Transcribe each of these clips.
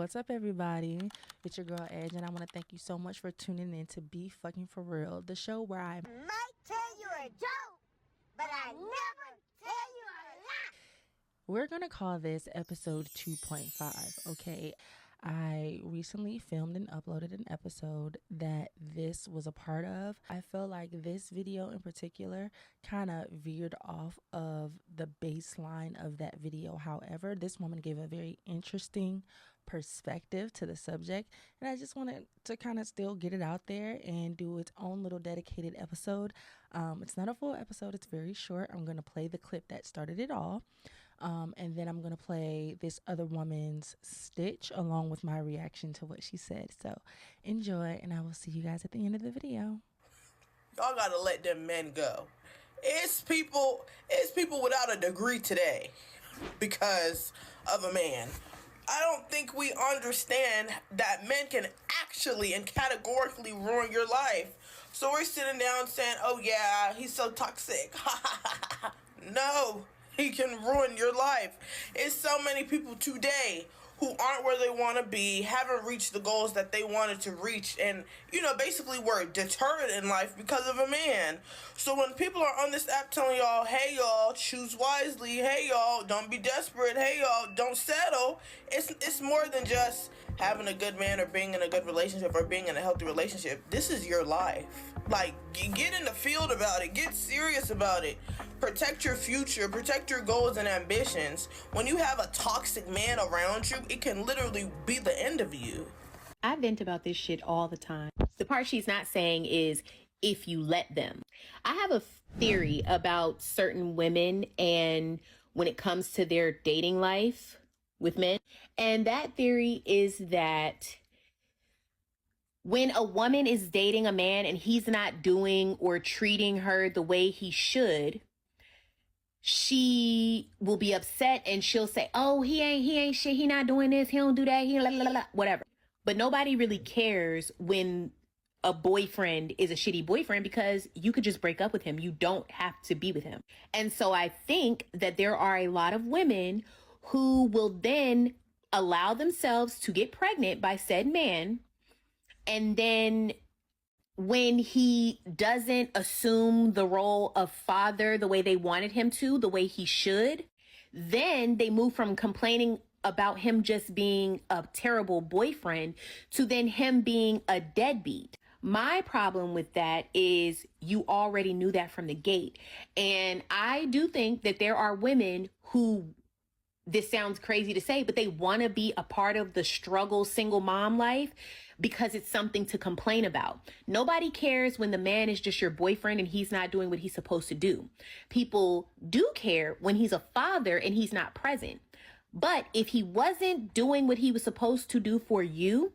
What's up, everybody? It's your girl Edge, and I want to thank you so much for tuning in to Be Fucking For Real, the show where I might tell you a joke, but I never tell you a lie. we're gonna call this episode 2.5. Okay, I recently filmed and uploaded an episode that this was a part of. I feel like this video in particular kind of veered off of the baseline of that video. However, this woman gave a very interesting perspective to the subject, and I just wanted to kind of still get it out there and do its own little dedicated episode. It's not a full episode, it's very short. I'm going to play the clip that started it all. And then I'm going to play this other woman's stitch along with my reaction to what she said. So enjoy, and I will see you guys at the end of the video. Y'all gotta let them men go. It's people without a degree today because of a man. I don't think we understand that men can actually and categorically ruin your life. So we're sitting down saying, oh yeah, he's so toxic. No, he can ruin your life. It's so many people today who aren't where they want to be, haven't reached the goals that they wanted to reach, and, basically were deterred in life because of a man. So when people are on this app telling y'all, hey, y'all, choose wisely, hey, y'all, don't be desperate, hey, y'all, don't settle, it's more than just having a good man or being in a good relationship or being in a healthy relationship. This is your life. Like, get in the field about it. Get serious about it. Protect your future. Protect your goals and ambitions. When you have a toxic man around you, it can literally be the end of you. I vent about this shit all the time. The part she's not saying is if you let them. I have a theory about certain women and when it comes to their dating life with men. And that theory is that when a woman is dating a man and he's not doing or treating her the way he should, she will be upset and she'll say, oh, he ain't shit. He not doing this. He don't do that. He la, la, la, whatever. But nobody really cares when a boyfriend is a shitty boyfriend because you could just break up with him. You don't have to be with him. And so I think that there are a lot of women who will then allow themselves to get pregnant by said man. And then when he doesn't assume the role of father the way they wanted him to, the way he should, then they move from complaining about him just being a terrible boyfriend to then him being a deadbeat. My problem with that is you already knew that from the gate. And I do think that there are women who, this sounds crazy to say, but they want to be a part of the struggle single mom life because it's something to complain about. Nobody cares when the man is just your boyfriend and he's not doing what he's supposed to do. People do care when he's a father and he's not present. But if he wasn't doing what he was supposed to do for you,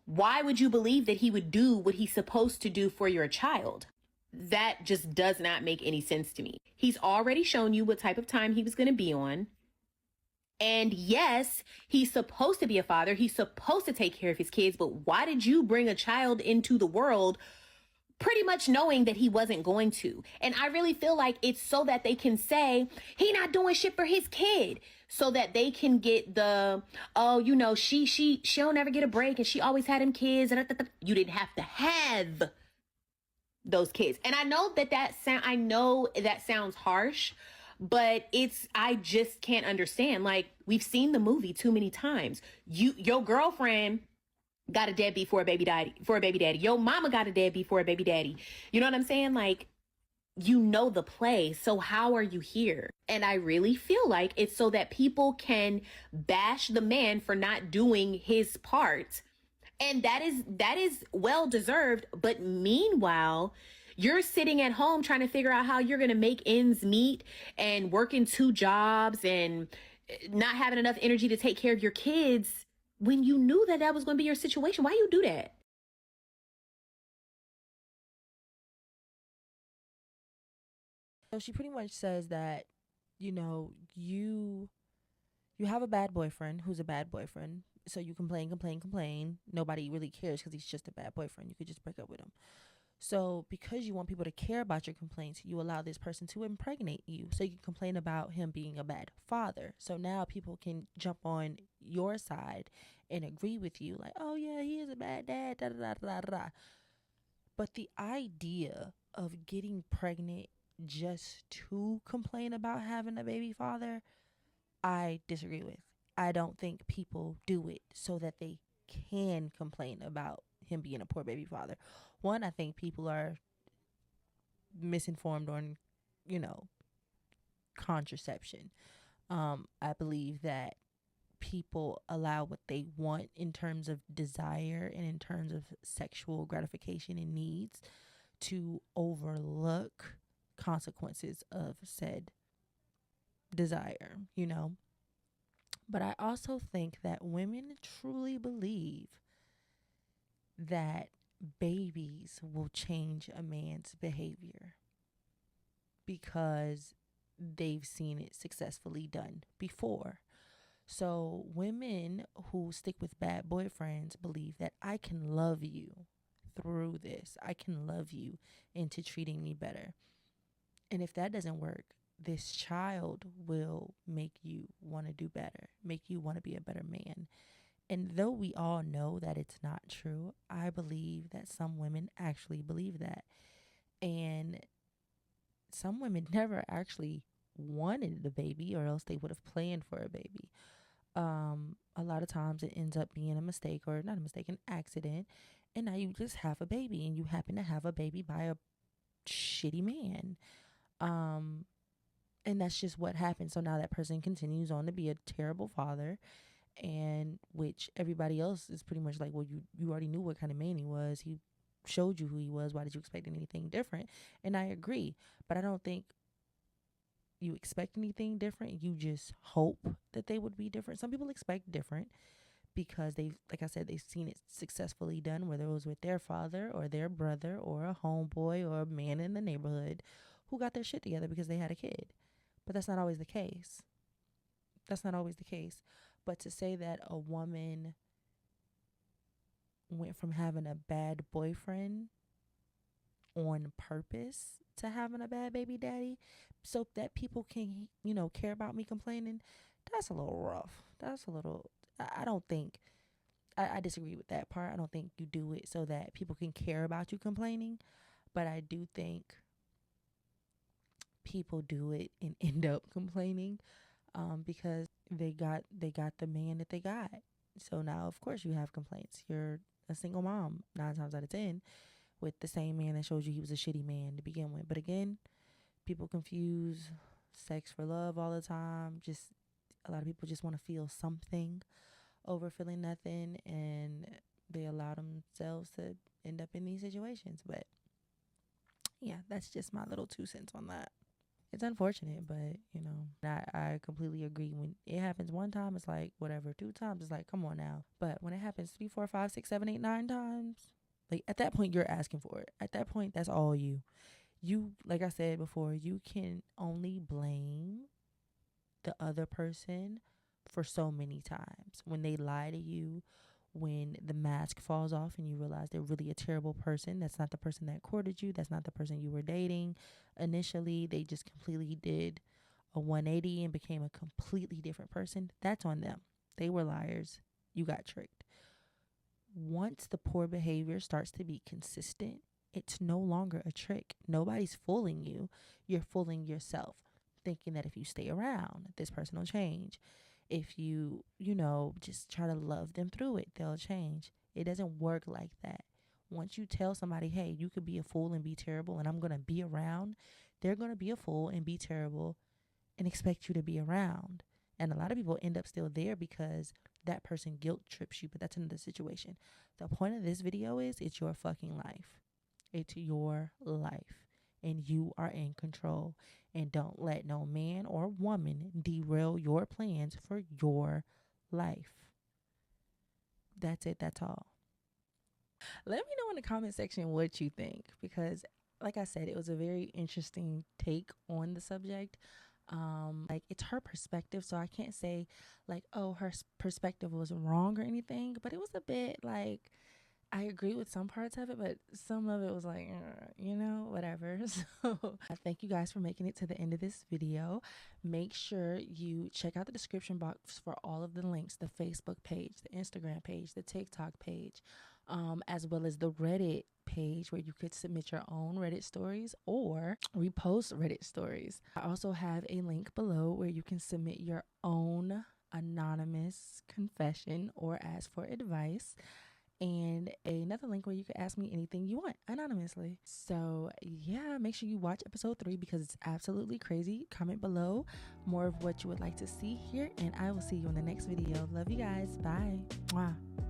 why would you believe that he would do what he's supposed to do for your child? That just does not make any sense to me. He's already shown you what type of time he was going to be on. And yes, he's supposed to be a father. He's supposed to take care of his kids. But why did you bring a child into the world pretty much knowing that he wasn't going to? And I really feel like it's so that they can say he not doing shit for his kid, so that they can get the, oh, she don't ever get a break and she always had him kids. And you didn't have to have those kids. And I know that sounds harsh, but I just can't understand. Like, we've seen the movie too many times. Your girlfriend got a deadbeat for a baby daddy. Your mama got a deadbeat for a baby daddy. You know what I'm saying? Like, you know the play. So how are you here? And I really feel like it's so that people can bash the man for not doing his part. And that is well deserved. But meanwhile, you're sitting at home trying to figure out how you're going to make ends meet and working 2 jobs and not having enough energy to take care of your kids when you knew that was going to be your situation. Why you do that? So she pretty much says that, you have a bad boyfriend who's a bad boyfriend. So you complain. Nobody really cares because he's just a bad boyfriend. You could just break up with him. So because you want people to care about your complaints, you allow this person to impregnate you so you can complain about him being a bad father. So now people can jump on your side and agree with you like, oh yeah, he is a bad dad, da da da da da. But the idea of getting pregnant just to complain about having a baby father, I disagree with. I don't think people do it so that they can complain about him being a poor baby father. One, I think people are misinformed on, you know, contraception. I believe that people allow what they want in terms of desire and in terms of sexual gratification and needs to overlook consequences of said desire, you know. But I also think that women truly believe that babies will change a man's behavior because they've seen it successfully done before. So women who stick with bad boyfriends believe that I can love you through this. I can love you into treating me better. And if that doesn't work, this child will make you want to do better, make you want to be a better man. And though we all know that it's not true, I believe that some women actually believe that. And some women never actually wanted the baby, or else they would have planned for a baby. A lot of times it ends up being a mistake, or not a mistake, an accident. And now you just have a baby, and you happen to have a baby by a shitty man. And that's just what happened. So now that person continues on to be a terrible father, and which everybody else is pretty much like, well, you already knew what kind of man he was. He showed you who he was. Why did you expect anything different? And I agree, but I don't think you expect anything different. You just hope that they would be different. Some people expect different because they've, like I said, they've seen it successfully done, whether it was with their father or their brother or a homeboy or a man in the neighborhood who got their shit together because they had a kid. But that's not always the case. That's not always the case. But to say that a woman went from having a bad boyfriend on purpose to having a bad baby daddy so that people can, you know, care about me complaining, that's a little rough. That's a little, I don't think, I disagree with that part. I don't think you do it so that people can care about you complaining. But I do think people do it and end up complaining because they got the man that they got. So now, of course, you have complaints. You're a single mom 9 times out of 10 with the same man that showed you he was a shitty man to begin with. But again, people confuse sex for love all the time. Just a lot of people just want to feel something over feeling nothing, and they allow themselves to end up in these situations. But yeah, that's just my little 2 cents on that. It's unfortunate, but you know, I completely agree. When it happens 1 time, it's like whatever. 2 times, it's like, come on now. But when it happens 3, 4, 5, 6, 7, 8, 9 times, like at that point, you're asking for it. At that point, that's all you. You, like I said before, you can only blame the other person for so many times. When they lie to you, when the mask falls off and you realize they're really a terrible person. That's not the person that courted you. That's not the person you were dating initially. They just completely did a 180 and became a completely different person. That's on them. They were liars. You got tricked. Once the poor behavior starts to be consistent, it's no longer a trick. Nobody's fooling you. You're fooling yourself, thinking that if you stay around, this person will change. If you, you know, just try to love them through it, they'll change. It doesn't work like that. Once you tell somebody, hey, you could be a fool and be terrible, and I'm going to be around, they're going to be a fool and be terrible and expect you to be around. And a lot of people end up still there because that person guilt trips you, but that's another situation. The point of this video is it's your fucking life. It's your life. And you are in control. And don't let no man or woman derail your plans for your life. That's it. That's all. Let me know in the comment section what you think, because like I said, it was a very interesting take on the subject. Like it's her perspective, so I can't say like, oh, her perspective was wrong or anything, but it was a bit like, I agree with some parts of it, but some of it was like, you know, whatever. So I thank you guys for making it to the end of this video. Make sure you check out the description box for all of the links, the Facebook page, the Instagram page, the TikTok page, as well as the Reddit page where you could submit your own Reddit stories or repost Reddit stories. I also have a link below where you can submit your own anonymous confession or ask for advice, and another link where you can ask me anything you want anonymously. So yeah, make sure you watch episode 3 because it's absolutely crazy. Comment below more of what you would like to see here, and I will see you in the next video. Love you guys. Bye. Mwah.